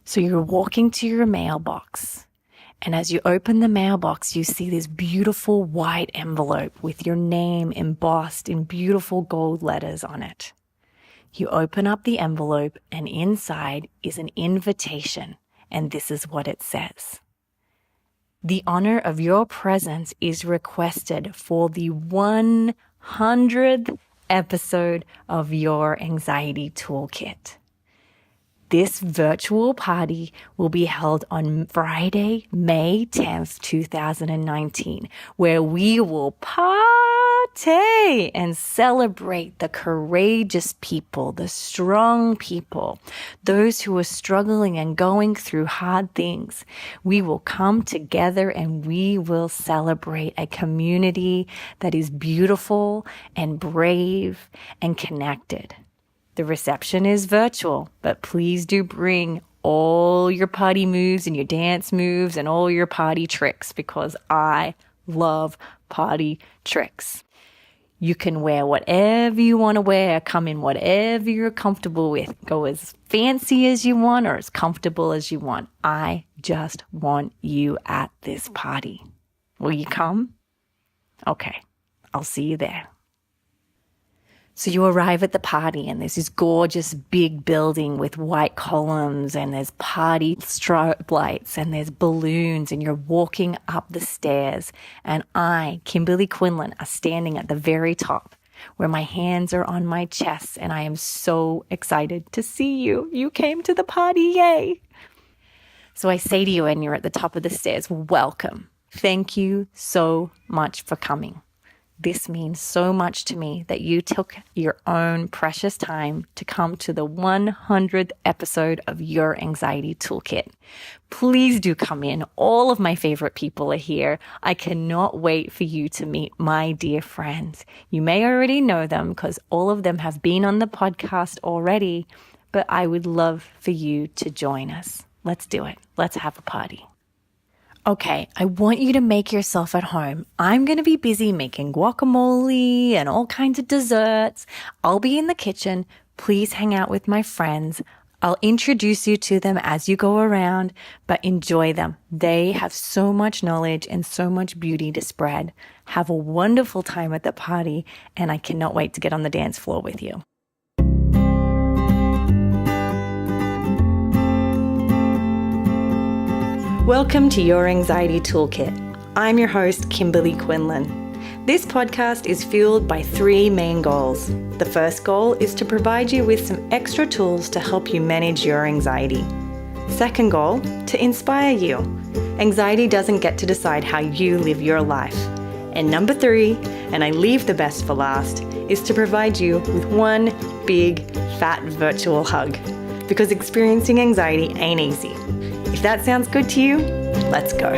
So you're walking to your mailbox. And as you open the mailbox, you see this beautiful white envelope with your name embossed in beautiful gold letters on it. You open up the envelope and inside is an invitation. And this is what it says. The honor of your presence is requested for the 100th episode of Your Anxiety Toolkit. This virtual party will be held on Friday, May 10th, 2019, where we will party and celebrate the courageous people, the strong people, those who are struggling and going through hard things. We will come together and we will celebrate a community that is beautiful and brave and connected. The reception is virtual, but please do bring all your party moves and your dance moves and all your party tricks because I love party tricks. You can wear whatever you want to wear, come in whatever you're comfortable with. Go as fancy as you want or as comfortable as you want. I just want you at this party. Will you come? Okay, I'll see you there. So you arrive at the party and there's this gorgeous big building with white columns and there's party strobe lights and there's balloons and you're walking up the stairs. And I, Kimberly Quinlan, are standing at the very top where my hands are on my chest and I am so excited to see you. You came to the party, yay! So I say to you when you're at the top of the stairs, welcome. Thank you so much for coming. This means so much to me that you took your own precious time to come to the 100th episode of Your Anxiety Toolkit. Please do come in. All of my favorite people are here. I cannot wait for you to meet my dear friends. You may already know them because all of them have been on the podcast already, but I would love for you to join us. Let's do it. Let's have a party. Okay, I want you to make yourself at home. I'm going to be busy making guacamole and all kinds of desserts. I'll be in the kitchen. Please hang out with my friends. I'll introduce you to them as you go around, but enjoy them. They have so much knowledge and so much beauty to spread. Have a wonderful time at the party, and I cannot wait to get on the dance floor with you. Welcome to Your Anxiety Toolkit. I'm your host, Kimberly Quinlan. This podcast is fueled by three main goals. The first goal is to provide you with some extra tools to help you manage your anxiety. Second goal, to inspire you. Anxiety doesn't get to decide how you live your life. And number three, and I leave the best for last, is to provide you with one big, fat virtual hug. Because experiencing anxiety ain't easy. If that sounds good to you, let's go.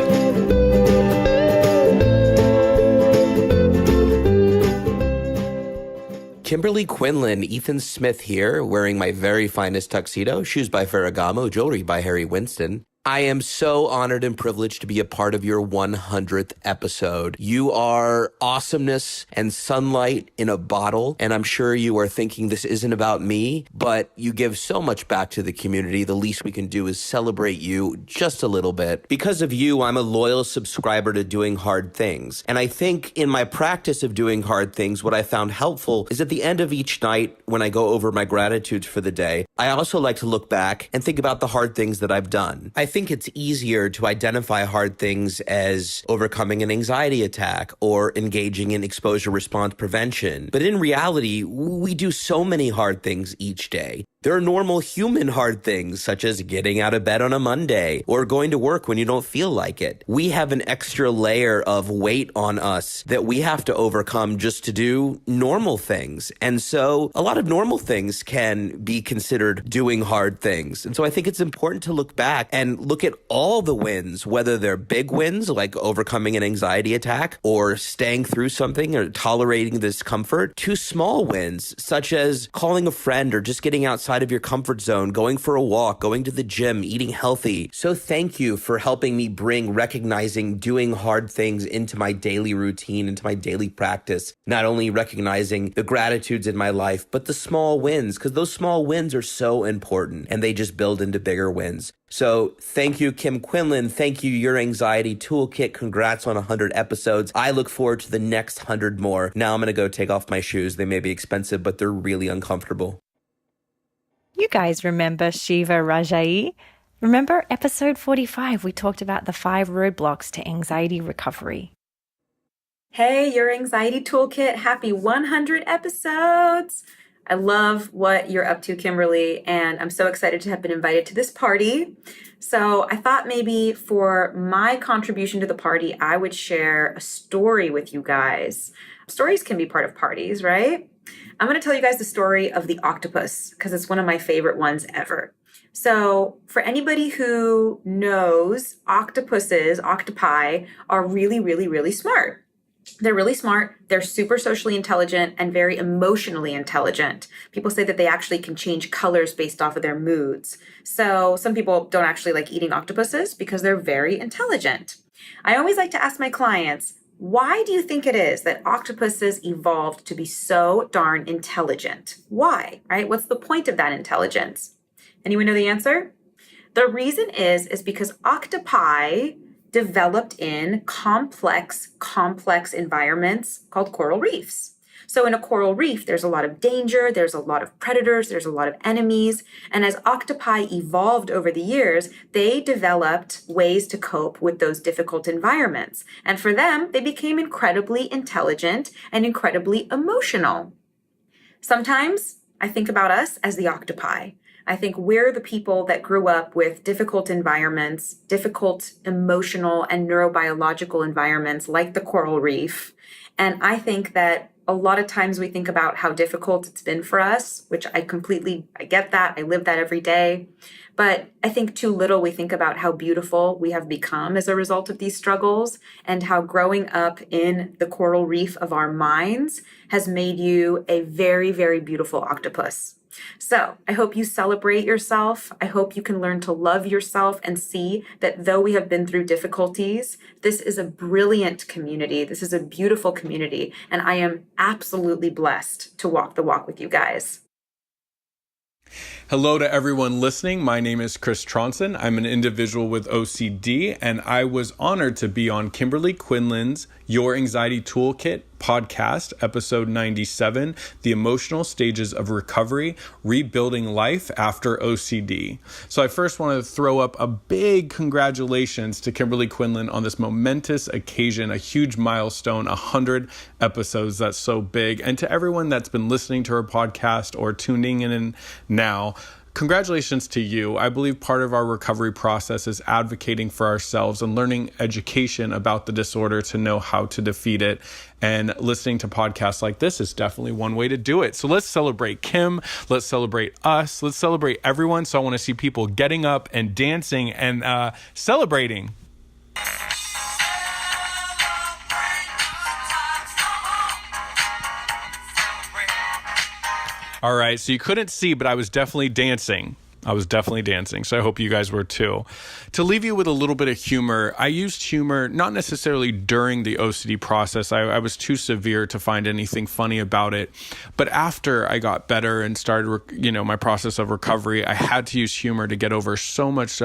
Kimberly Quinlan, Ethan Smith here, wearing my very finest tuxedo, shoes by Ferragamo, jewelry by Harry Winston. I am so honored and privileged to be a part of your 100th episode. You are awesomeness and sunlight in a bottle, and I'm sure you are thinking this isn't about me, but you give so much back to the community. The least we can do is celebrate you just a little bit. Because of you, I'm a loyal subscriber to Doing Hard Things, and I think in my practice of doing hard things, what I found helpful is at the end of each night when I go over my gratitudes for the day, I also like to look back and think about the hard things that I've done. I think it's easier to identify hard things as overcoming an anxiety attack or engaging in exposure response prevention. But in reality, we do so many hard things each day. There are normal human hard things, such as getting out of bed on a Monday or going to work when you don't feel like it. We have an extra layer of weight on us that we have to overcome just to do normal things. And so a lot of normal things can be considered doing hard things. And so I think it's important to look back and look at all the wins, whether they're big wins like overcoming an anxiety attack or staying through something or tolerating discomfort, to small wins, such as calling a friend or just getting outside outside of your comfort zone, going for a walk, going to the gym, eating healthy. So thank you for helping me bring recognizing doing hard things into my daily routine, into my daily practice. Not only recognizing the gratitudes in my life, but the small wins, because those small wins are so important and they just build into bigger wins. So thank you, Kim Quinlan. Thank you, Your Anxiety Toolkit. Congrats on 100 episodes. I look forward to the next 100 more. Now I'm going to go take off my shoes. They may be expensive, but they're really uncomfortable. You guys remember Sheva Rajaee? Remember episode 45, we talked about the 5 roadblocks to anxiety recovery. Hey, Your Anxiety Toolkit. Happy 100 episodes. I love what you're up to, Kimberly, and I'm so excited to have been invited to this party. So I thought maybe for my contribution to the party, I would share a story with you guys. Stories can be part of parties, right? I'm going to tell you guys the story of the octopus because it's one of my favorite ones ever. So for anybody who knows, octopi, are really, really, really smart. They're really smart. They're super socially intelligent and very emotionally intelligent. People say that they actually can change colors based off of their moods. So some people don't actually like eating octopuses because they're very intelligent. I always like to ask my clients, why do you think it is that octopuses evolved to be so darn intelligent? Why, right? What's the point of that intelligence? Anyone know the answer? The reason is because octopi developed in complex environments called coral reefs. So in a coral reef, there's a lot of danger, there's a lot of predators, there's a lot of enemies. And as octopi evolved over the years, they developed ways to cope with those difficult environments. And for them, they became incredibly intelligent and incredibly emotional. Sometimes I think about us as the octopi. I think we're the people that grew up with difficult environments, difficult emotional and neurobiological environments like the coral reef. And I think that a lot of times we think about how difficult it's been for us, which I get that. I live that every day. But I think too little we think about how beautiful we have become as a result of these struggles and how growing up in the coral reef of our minds has made you a very, very beautiful octopus. So I hope you celebrate yourself. I hope you can learn to love yourself and see that though we have been through difficulties, this is a brilliant community. This is a beautiful community. And I am absolutely blessed to walk the walk with you guys. Hello to everyone listening. My name is Chris Tronson. I'm an individual with OCD, and I was honored to be on Kimberly Quinlan's Your Anxiety Toolkit podcast, episode 97, The Emotional Stages of Recovery, Rebuilding Life After OCD. So I first want to throw up a big congratulations to Kimberly Quinlan on this momentous occasion, a huge milestone, 100 episodes. That's so big. And to everyone that's been listening to her podcast or tuning in now, congratulations to you. I believe part of our recovery process is advocating for ourselves and learning education about the disorder to know how to defeat it. And listening to podcasts like this is definitely one way to do it. So let's celebrate Kim. Let's celebrate us. Let's celebrate everyone. So I want to see people getting up and dancing and celebrating. All right, so you couldn't see, but I was definitely dancing. So I hope you guys were too. To leave you with a little bit of humor, I used humor not necessarily during the OCD process. I was too severe to find anything funny about it. But after I got better and started, my process of recovery, I had to use humor to get over so much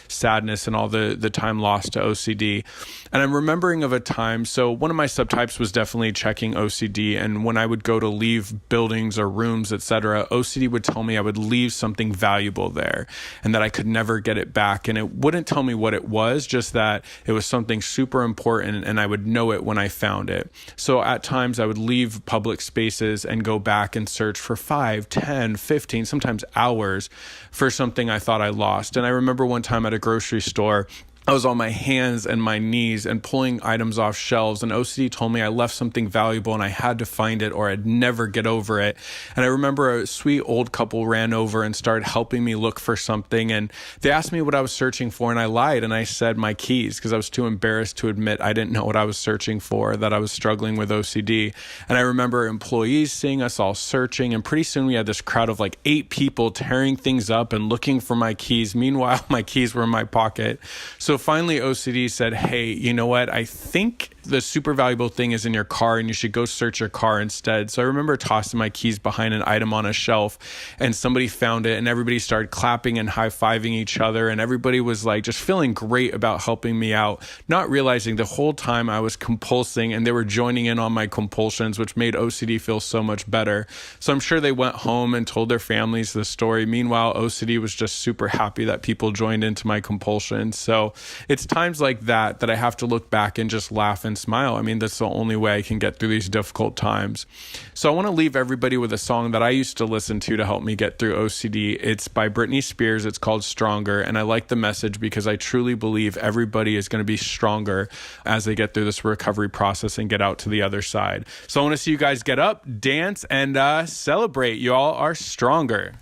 sadness and all the time lost to OCD. And I'm remembering of a time, so one of my subtypes was definitely checking OCD. And when I would go to leave buildings or rooms, etc., OCD would tell me I would leave something valuable there and that I could never get it back. And it wouldn't tell me what it was, just that it was something super important and I would know it when I found it. So at times I would leave public spaces and go back and search for 5, 10, 15, sometimes hours for something I thought I lost. And I remember one time at a grocery store, I was on my hands and my knees and pulling items off shelves, and OCD told me I left something valuable and I had to find it or I'd never get over it. And I remember a sweet old couple ran over and started helping me look for something, and they asked me what I was searching for, and I lied and I said my keys because I was too embarrassed to admit I didn't know what I was searching for, that I was struggling with OCD. And I remember employees seeing us all searching, and pretty soon we had this crowd of like 8 people tearing things up and looking for my keys. Meanwhile, my keys were in my pocket. So finally, OCD said, hey, you know what? I think the super valuable thing is in your car and you should go search your car instead. So I remember tossing my keys behind an item on a shelf, and somebody found it and everybody started clapping and high-fiving each other. And everybody was like just feeling great about helping me out, not realizing the whole time I was compulsing and they were joining in on my compulsions, which made OCD feel so much better. So I'm sure they went home and told their families the story. Meanwhile, OCD was just super happy that people joined into my compulsions. So it's times like that I have to look back and just laugh and smile. I mean, that's the only way I can get through these difficult times. So I want to leave everybody with a song that I used to listen to help me get through OCD. It's by Britney Spears. It's called Stronger. And I like the message because I truly believe everybody is going to be stronger as they get through this recovery process and get out to the other side. So I want to see you guys get up, dance, and celebrate. You all are stronger.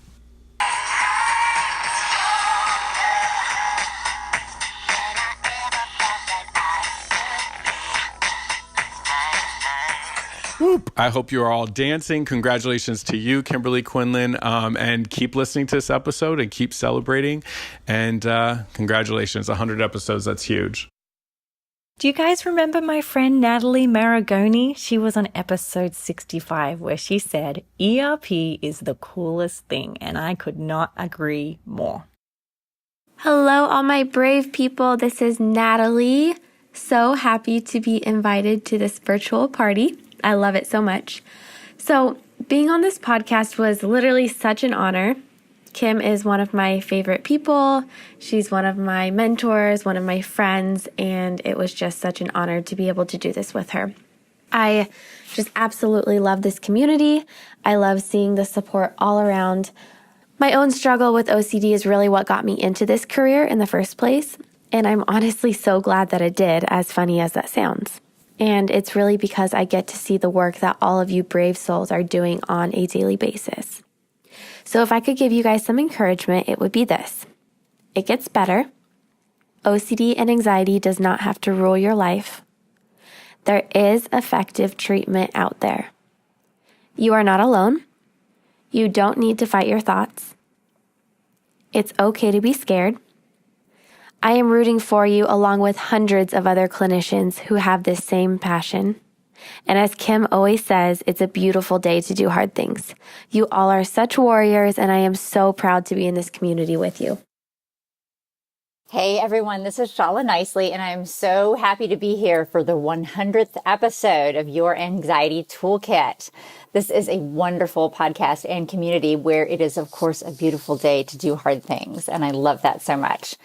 Whoop. I hope you are all dancing. Congratulations to you, Kimberly Quinlan, and keep listening to this episode and keep celebrating. And congratulations, 100 episodes. That's huge. Do you guys remember my friend Natalie Maragoni? She was on episode 65 where she said, ERP is the coolest thing, and I could not agree more. Hello, all my brave people. This is Natalie. So happy to be invited to this virtual party. I love it so much. So being on this podcast was literally such an honor. Kim is one of my favorite people. She's one of my mentors, one of my friends, and it was just such an honor to be able to do this with her. I just absolutely love this community. I love seeing the support all around. My own struggle with OCD is really what got me into this career in the first place, and I'm honestly so glad that it did, as funny as that sounds. And it's really because I get to see the work that all of you brave souls are doing on a daily basis. So if I could give you guys some encouragement, it would be this. It gets better. OCD and anxiety does not have to rule your life. There is effective treatment out there. You are not alone. You don't need to fight your thoughts. It's okay to be scared. I am rooting for you along with hundreds of other clinicians who have this same passion. And as Kim always says, it's a beautiful day to do hard things. You all are such warriors, and I am so proud to be in this community with you. Hey everyone, this is Shala Nicely, and I'm so happy to be here for the 100th episode of Your Anxiety Toolkit. This is a wonderful podcast and community where it is, of course, a beautiful day to do hard things, and I love that so much.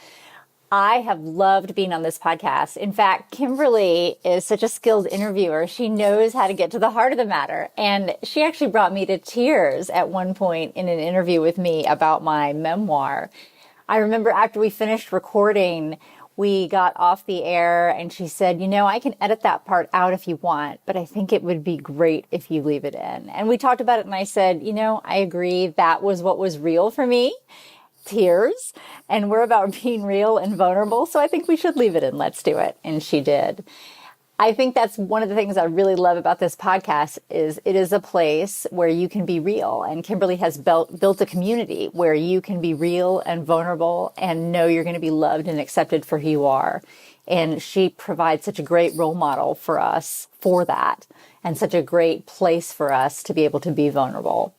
I have loved being on this podcast. In fact, Kimberly is such a skilled interviewer. She knows how to get to the heart of the matter. And she actually brought me to tears at one point in an interview with me about my memoir. I remember after we finished recording, we got off the air and she said, you know, I can edit that part out if you want, but I think it would be great if you leave it in. And we talked about it and I said, you know, I agree. That was what was real for me. Tears, and we're about being real and vulnerable, so I think we should leave it in. Let's do it. And she did. I think that's one of the things I really love about this podcast is it is a place where you can be real, and Kimberly has built a community where you can be real and vulnerable and know you're going to be loved and accepted for who you are. And she provides such a great role model for us for that, and such a great place for us to be able to be vulnerable.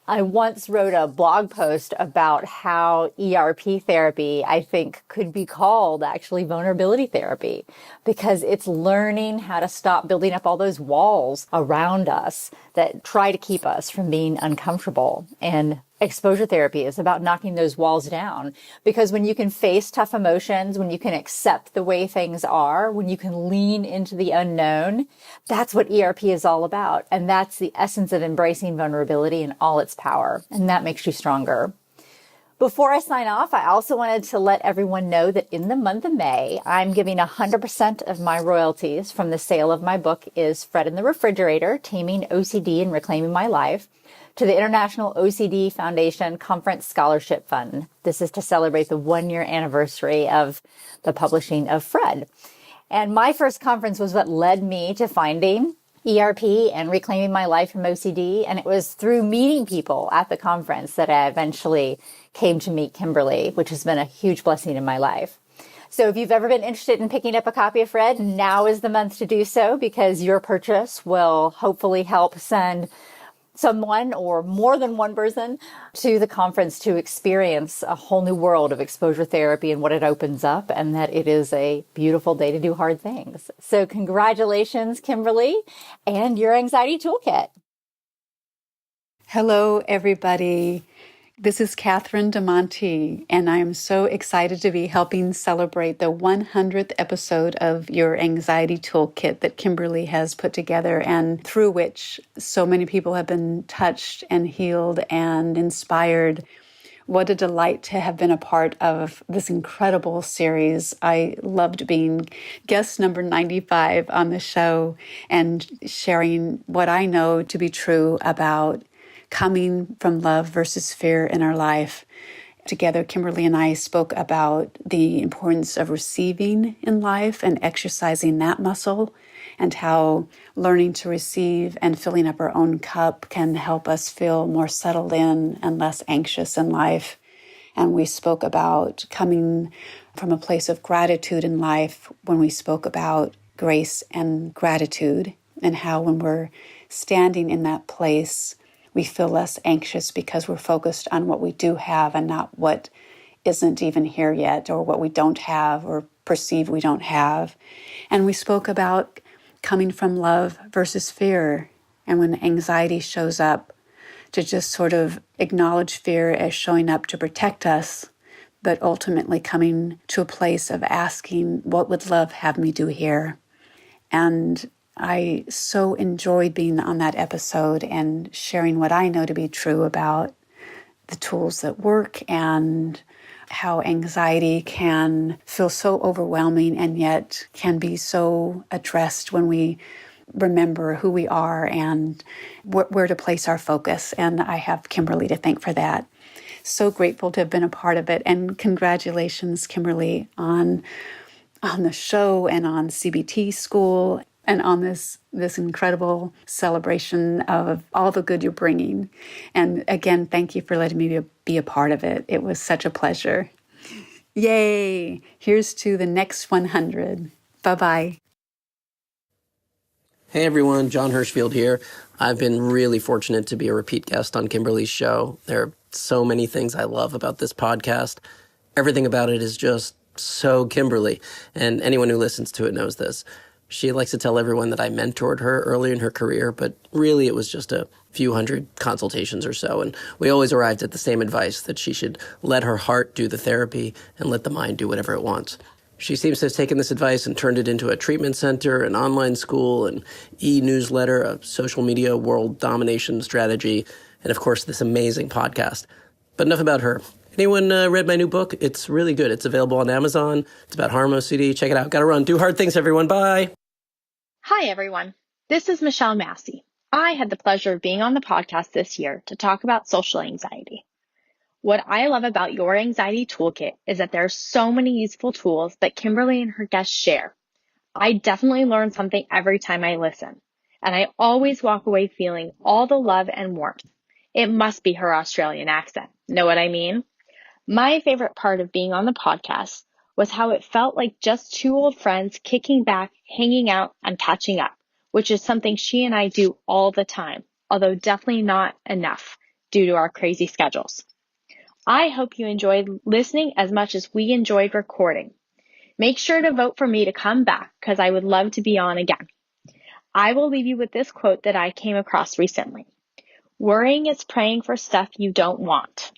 I once wrote a blog post about how ERP therapy, I think, could be called actually vulnerability therapy, because it's learning how to stop building up all those walls around us that try to keep us from being uncomfortable. And exposure therapy is about knocking those walls down, because when you can face tough emotions, when you can accept the way things are, when you can lean into the unknown, that's what ERP is all about. And that's the essence of embracing vulnerability in all its power. And that makes you stronger. Before I sign off, I also wanted to let everyone know that in the month of May, I'm giving 100% of my royalties from the sale of my book Is Fred in the Refrigerator, Taming OCD and Reclaiming My Life, to the International OCD Foundation Conference Scholarship Fund. This is to celebrate the 1-year anniversary of the publishing of Fred. And my first conference was what led me to finding ERP and reclaiming my life from OCD. And it was through meeting people at the conference that I eventually came to meet Kimberly, which has been a huge blessing in my life. So if you've ever been interested in picking up a copy of Fred, now is the month to do so, because your purchase will hopefully help send someone or more than one person to the conference to experience a whole new world of exposure therapy and what it opens up, and that it is a beautiful day to do hard things. So congratulations, Kimberly, and Your Anxiety Toolkit. Hello, everybody. This is Catherine DeMonte, and I am so excited to be helping celebrate the 100th episode of Your Anxiety Toolkit that Kimberly has put together, and through which so many people have been touched and healed and inspired. What a delight to have been a part of this incredible series. I loved being guest number 95 on the show and sharing what I know to be true about coming from love versus fear in our life. Together, Kimberly and I spoke about the importance of receiving in life and exercising that muscle, and how learning to receive and filling up our own cup can help us feel more settled in and less anxious in life. And we spoke about coming from a place of gratitude in life when we spoke about grace and gratitude, and how when we're standing in that place, we feel less anxious because we're focused on what we do have and not what isn't even here yet, or what we don't have or perceive we don't have. And we spoke about coming from love versus fear. And when anxiety shows up, to just sort of acknowledge fear as showing up to protect us, but ultimately coming to a place of asking, what would love have me do here? And I so enjoyed being on that episode and sharing what I know to be true about the tools that work, and how anxiety can feel so overwhelming and yet can be so addressed when we remember who we are and where to place our focus. And I have Kimberly to thank for that. So grateful to have been a part of it. And congratulations, Kimberly, on the show and on CBT school, and on this incredible celebration of all the good you're bringing. And again, thank you for letting me be a part of it. It was such a pleasure. Yay! Here's to the next 100. Bye-bye. Hey everyone, John Hirschfield here. I've been really fortunate to be a repeat guest on Kimberly's show. There are so many things I love about this podcast. Everything about it is just so Kimberly, and anyone who listens to it knows this. She likes to tell everyone that I mentored her early in her career, but really it was just a few hundred consultations or so, and we always arrived at the same advice, that she should let her heart do the therapy and let the mind do whatever it wants. She seems to have taken this advice and turned it into a treatment center, an online school, an e-newsletter, a social media world domination strategy, and of course this amazing podcast. But enough about her. Anyone read my new book? It's really good. It's available on Amazon. It's about harm OCD. Check it out. Gotta run. Do hard things, everyone. Bye. Hi, everyone. This is Michelle Massey. I had the pleasure of being on the podcast this year to talk about social anxiety. What I love about Your Anxiety Toolkit is that there are so many useful tools that Kimberly and her guests share. I definitely learn something every time I listen, and I always walk away feeling all the love and warmth. It must be her Australian accent. Know what I mean? My favorite part of being on the podcast was how it felt like just two old friends kicking back, hanging out, and catching up, which is something she and I do all the time, although definitely not enough due to our crazy schedules. I hope you enjoyed listening as much as we enjoyed recording. Make sure to vote for me to come back, because I would love to be on again. I will leave you with this quote that I came across recently. Worrying is praying for stuff you don't want.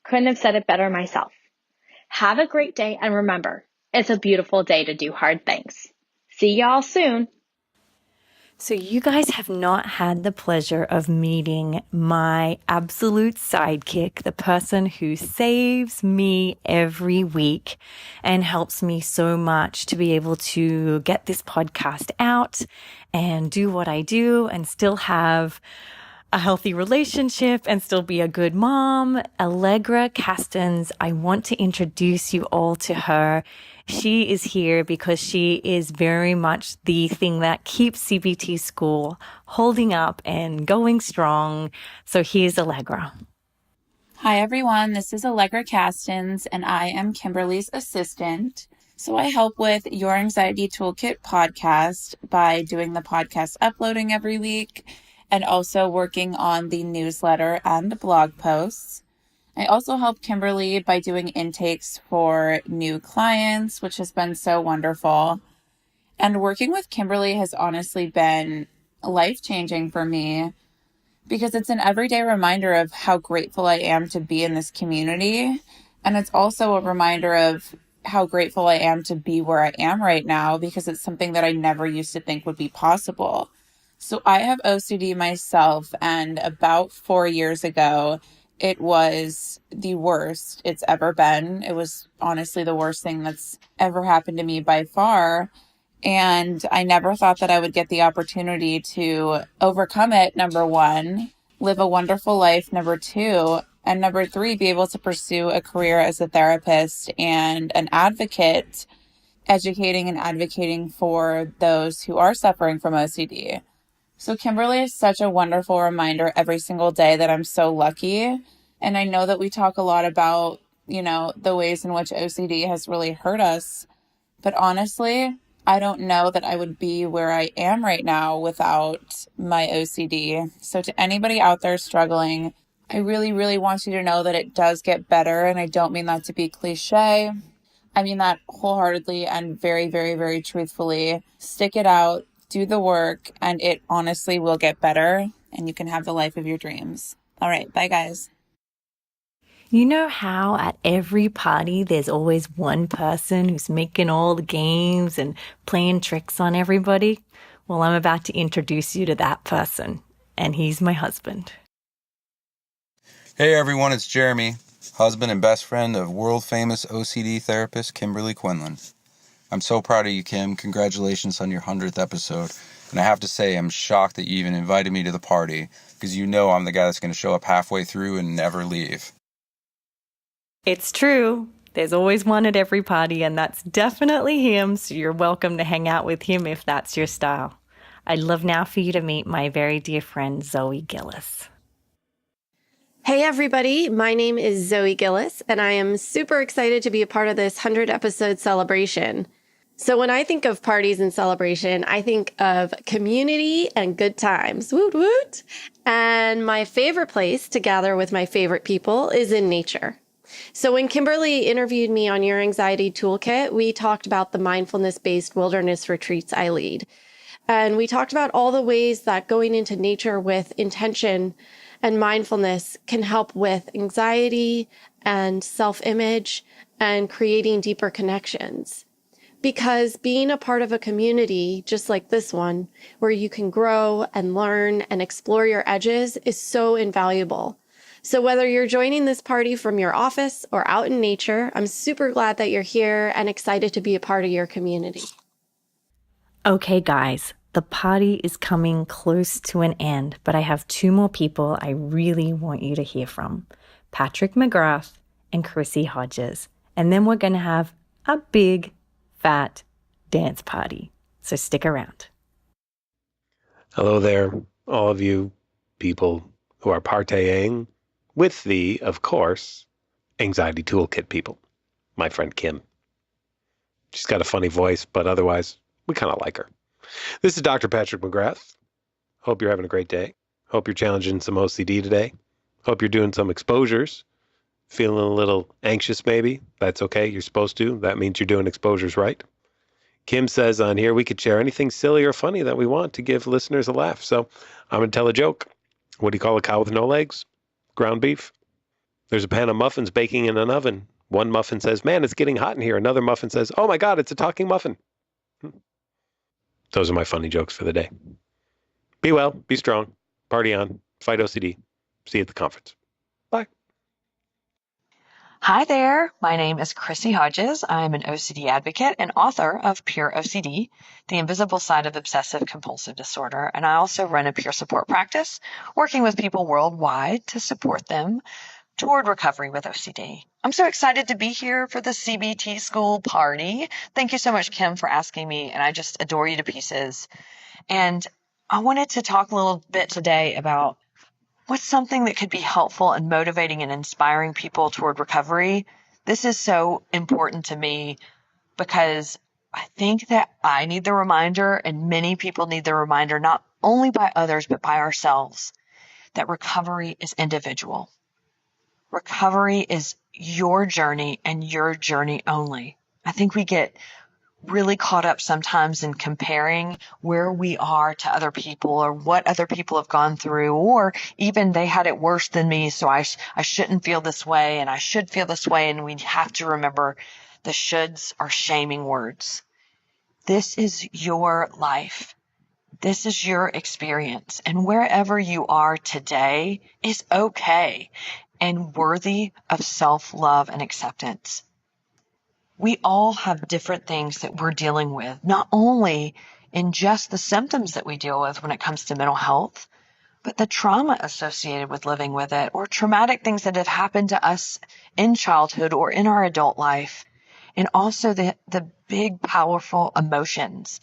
Couldn't have said it better myself. Have a great day, and remember, it's a beautiful day to do hard things. See y'all soon. So you guys have not had the pleasure of meeting my absolute sidekick, the person who saves me every week and helps me so much to be able to get this podcast out and do what I do and still have a healthy relationship and still be a good mom. Allegra Castens, I want to introduce you all to her. She is here because she is very much the thing that keeps CBT school holding up and going strong. So here's Allegra. Hi, everyone. This is Allegra Castens, and I am Kimberly's assistant. So I help with Your Anxiety Toolkit podcast by doing the podcast uploading every week and also working on the newsletter and the blog posts. I also help Kimberly by doing intakes for new clients, which has been so wonderful. And working with Kimberly has honestly been life-changing for me because it's an everyday reminder of how grateful I am to be in this community. And it's also a reminder of how grateful I am to be where I am right now because it's something that I never used to think would be possible. So I have OCD myself, and about 4 years ago, it was the worst it's ever been. It was honestly the worst thing that's ever happened to me by far. And I never thought that I would get the opportunity to overcome it, number one, live a wonderful life, number two, and number three, be able to pursue a career as a therapist and an advocate, educating and advocating for those who are suffering from OCD. So Kimberly is such a wonderful reminder every single day that I'm so lucky. And I know that we talk a lot about, the ways in which OCD has really hurt us. But honestly, I don't know that I would be where I am right now without my OCD. So to anybody out there struggling, I really, really want you to know that it does get better. And I don't mean that to be cliche. I mean that wholeheartedly and very, very, very truthfully. Stick it out. Do the work, and it honestly will get better, and you can have the life of your dreams. All right, bye, guys. You know how at every party there's always one person who's making all the games and playing tricks on everybody? Well, I'm about to introduce you to that person, and he's my husband. Hey everyone, it's Jeremy, husband and best friend of world-famous OCD therapist Kimberly Quinlan. I'm so proud of you, Kim. Congratulations on your 100th episode. And I have to say, I'm shocked that you even invited me to the party, because you know I'm the guy that's going to show up halfway through and never leave. It's true. There's always one at every party, and that's definitely him, so you're welcome to hang out with him if that's your style. I'd love now for you to meet my very dear friend, Zoe Gillis. Hey everybody, my name is Zoe Gillis, and I am super excited to be a part of this 100-episode celebration. So when I think of parties and celebration, I think of community and good times. Woot woot! And my favorite place to gather with my favorite people is in nature. So when Kimberly interviewed me on Your Anxiety Toolkit, we talked about the mindfulness-based wilderness retreats I lead. And we talked about all the ways that going into nature with intention and mindfulness can help with anxiety and self-image and creating deeper connections. Because being a part of a community, just like this one, where you can grow and learn and explore your edges is so invaluable. So whether you're joining this party from your office or out in nature, I'm super glad that you're here and excited to be a part of your community. Okay, guys, the party is coming close to an end, but I have two more people I really want you to hear from, Patrick McGrath and Chrissy Hodges. And then we're going to have a big, fat dance party. So stick around. Hello there, all of you people who are partying with the, of course, Anxiety Toolkit people. My friend Kim. She's got a funny voice, but otherwise, we kind of like her. This is Dr. Patrick McGrath. Hope you're having a great day. Hope you're challenging some OCD today. Hope you're doing some exposures. Feeling a little anxious maybe. That's okay. You're supposed to. That means you're doing exposures right. Kim says on here we could share anything silly or funny that we want to give listeners a laugh. So I'm going to tell a joke. What do you call a cow with no legs? Ground beef. There's a pan of muffins baking in an oven. One muffin says, man, it's getting hot in here. Another muffin says, oh my God, it's a talking muffin. Those are my funny jokes for the day. Be well, be strong, party on, fight OCD. See you at the conference. Bye. Hi there. My name is Chrissy Hodges. I'm an OCD advocate and author of Pure OCD, The Invisible Side of Obsessive Compulsive Disorder. And I also run a peer support practice, working with people worldwide to support them toward recovery with OCD. I'm so excited to be here for the CBT school party. Thank you so much, Kim, for asking me. And I just adore you to pieces. And I wanted to talk a little bit today about what's something that could be helpful and motivating and inspiring people toward recovery. This is so important to me because I think that I need the reminder, and many people need the reminder, not only by others, but by ourselves, that recovery is individual. Recovery is your journey and your journey only. I think we get really caught up sometimes in comparing where we are to other people or what other people have gone through, or even they had it worse than me, so I shouldn't feel this way and I should feel this way. And we have to remember the shoulds are shaming words. This is your life. This is your experience. And wherever you are today is okay and worthy of self-love and acceptance. We all have different things that we're dealing with, not only in just the symptoms that we deal with when it comes to mental health, but the trauma associated with living with it, or traumatic things that have happened to us in childhood or in our adult life, and also the big, powerful emotions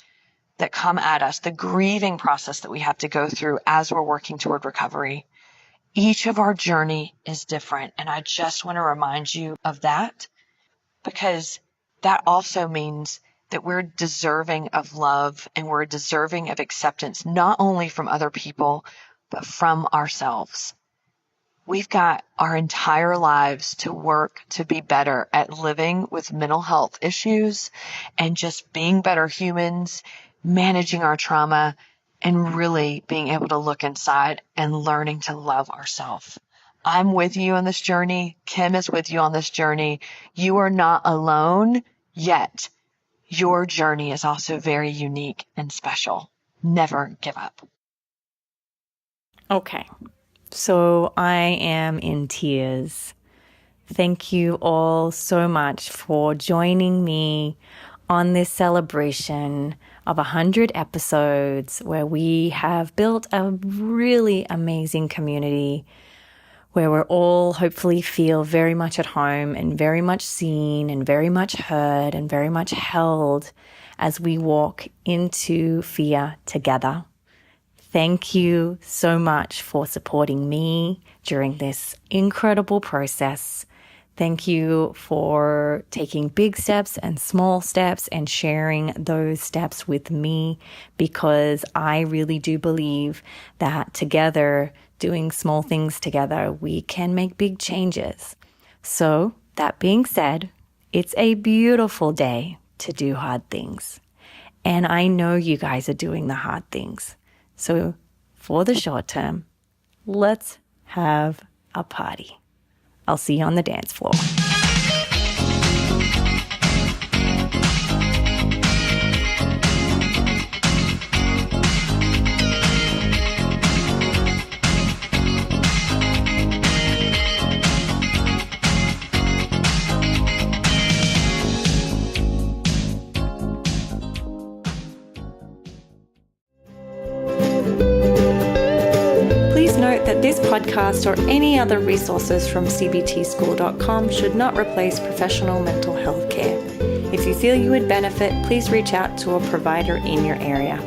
that come at us, the grieving process that we have to go through as we're working toward recovery. Each of our journey is different, and I just want to remind you of that, because that also means that we're deserving of love and we're deserving of acceptance, not only from other people, but from ourselves. We've got our entire lives to work to be better at living with mental health issues and just being better humans, managing our trauma, and really being able to look inside and learning to love ourselves. I'm with you on this journey. Kim is with you on this journey. You are not alone yet. Your journey is also very unique and special. Never give up. Okay, so I am in tears. Thank you all so much for joining me on this celebration of 100 episodes where we have built a really amazing community where we're all hopefully feel very much at home and very much seen and very much heard and very much held as we walk into fear together. Thank you so much for supporting me during this incredible process. Thank you for taking big steps and small steps and sharing those steps with me, because I really do believe that together, doing small things together, we can make big changes. So that being said, it's a beautiful day to do hard things. And I know you guys are doing the hard things. So for the short term, let's have a party. I'll see you on the dance floor. That this podcast or any other resources from cbtschool.com should not replace professional mental health care. If you feel you would benefit, please reach out to a provider in your area.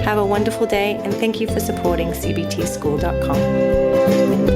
Have a wonderful day, and thank you for supporting cbtschool.com.